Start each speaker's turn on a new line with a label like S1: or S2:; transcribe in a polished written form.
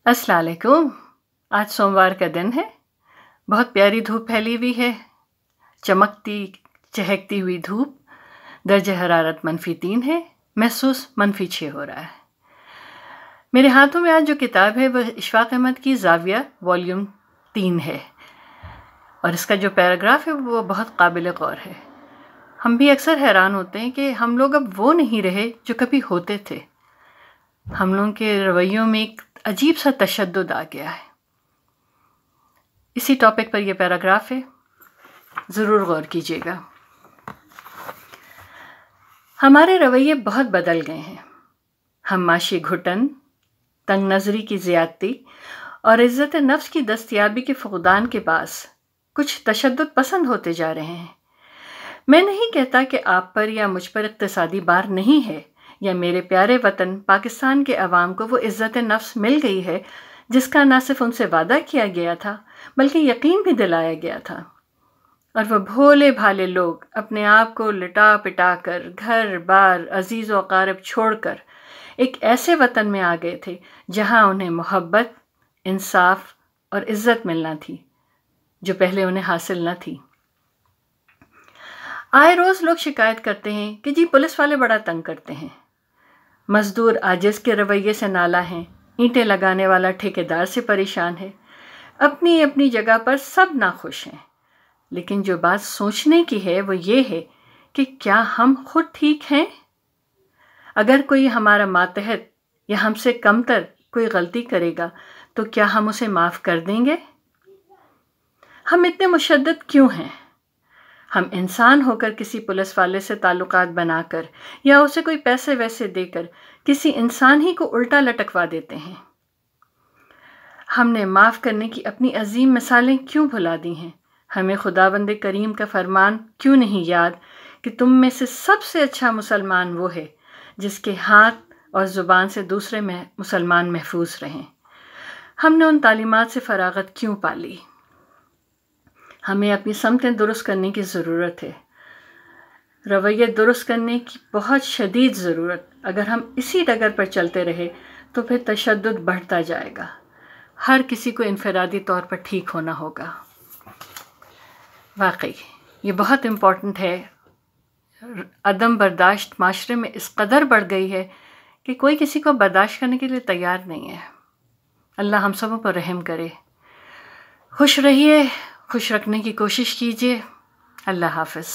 S1: अस्सलाम वालेकुम। आज सोमवार का दिन है। बहुत प्यारी धूप फैली हुई है, चमकती चहकती हुई धूप। दर्जे हरारत -3 है, महसूस -6 हो रहा है। मेरे हाथों में आज जो किताब है वह इशफाक अहमद की ज़ाविया वॉल्यूम 3 है और इसका जो पैराग्राफ है वो बहुत काबिल गौर है। हम भी अक्सर हैरान होते हैं कि हम लोग अब वो नहीं रहे जो कभी होते थे। हम लोगों के रवैयों में एक अजीब सा तशद्दुद आ गया है। इसी टॉपिक पर यह पैराग्राफ है, ज़रूर गौर कीजिएगा। हमारे रवैये बहुत बदल गए हैं। हम माशी घुटन, तंग नज़री की ज़्यादती और इज़्ज़त नफ्स की दस्तयाबी के फुक़दान के पास कुछ तशद्दुद पसंद होते जा रहे हैं। मैं नहीं कहता कि आप पर या मुझ पर इक़्तिसादी बार नहीं है या मेरे प्यारे वतन पाकिस्तान के अवाम को वो इज़्ज़त नफ्स मिल गई है जिसका न सिर्फ उनसे वादा किया गया था बल्कि यकीन भी दिलाया गया था। और वह भोले भाले लोग अपने आप को लिटा पिटा कर घर बार अजीज़ व अक़ारिब छोड़कर एक ऐसे वतन में आ गए थे जहाँ उन्हें मोहब्बत, इंसाफ और इज़्ज़त मिलना थी जो पहले उन्हें हासिल न थी। आए रोज़ लोग शिकायत करते हैं कि जी पुलिस वाले बड़ा तंग करते हैं, मज़दूर आजिज़ के रवैये से नाला हैं, ईंटें लगाने वाला ठेकेदार से परेशान है। अपनी अपनी जगह पर सब नाखुश हैं, लेकिन जो बात सोचने की है वो ये है कि क्या हम खुद ठीक हैं? अगर कोई हमारा मातहत या हमसे कमतर कोई गलती करेगा तो क्या हम उसे माफ़ कर देंगे? हम इतने मुशद्दद क्यों हैं? हम इंसान होकर किसी पुलिस वाले से ताल्लुकात बनाकर या उसे कोई पैसे वैसे देकर किसी इंसान ही को उल्टा लटकवा देते हैं। हमने माफ़ करने की अपनी अजीम मिसालें क्यों भुला दी हैं? हमें खुदावंद करीम का फरमान क्यों नहीं याद कि तुम में से सबसे अच्छा मुसलमान वो है जिसके हाथ और ज़ुबान से दूसरे मुसलमान महफूज रहें। हमने उन तालीमात से फरागत क्यों पाली? हमें अपनी समतें दुरुस्त करने की ज़रूरत है, रवैये दुरुस्त करने की बहुत शदीद ज़रूरत। अगर हम इसी डगर पर चलते रहे तो फिर तशद्दुद बढ़ता जाएगा। हर किसी को इनफरादी तौर पर ठीक होना होगा। वाकई ये बहुत इम्पॉर्टेंट है। अदम बर्दाश्त माशरे में इस कदर बढ़ गई है कि कोई किसी को बर्दाश्त करने के लिए तैयार नहीं है। अल्लाह हम सबों पर रहम करे। खुश रहिए, खुश रखने की कोशिश कीजिए। अल्लाह हाफ़िज़।